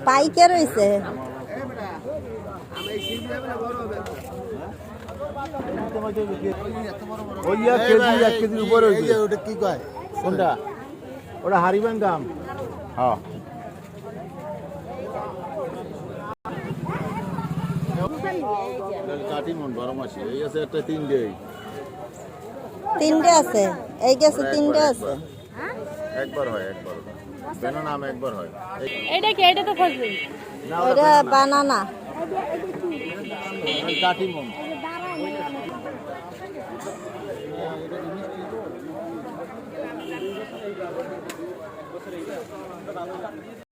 পাইকে রয়েছে কেজির উপরে ওটা কি কয় কোনটা ওটা হারিবেন দাম হ্যাঁ কাটি মন 12 মাসে এই আছে একটা তিনটে আছে এই গেছে তিনটে আছে একবার হয় বেনা নাম একবার হয় এটা কি এটা তো ফজলি এটা বানানা কাটি মন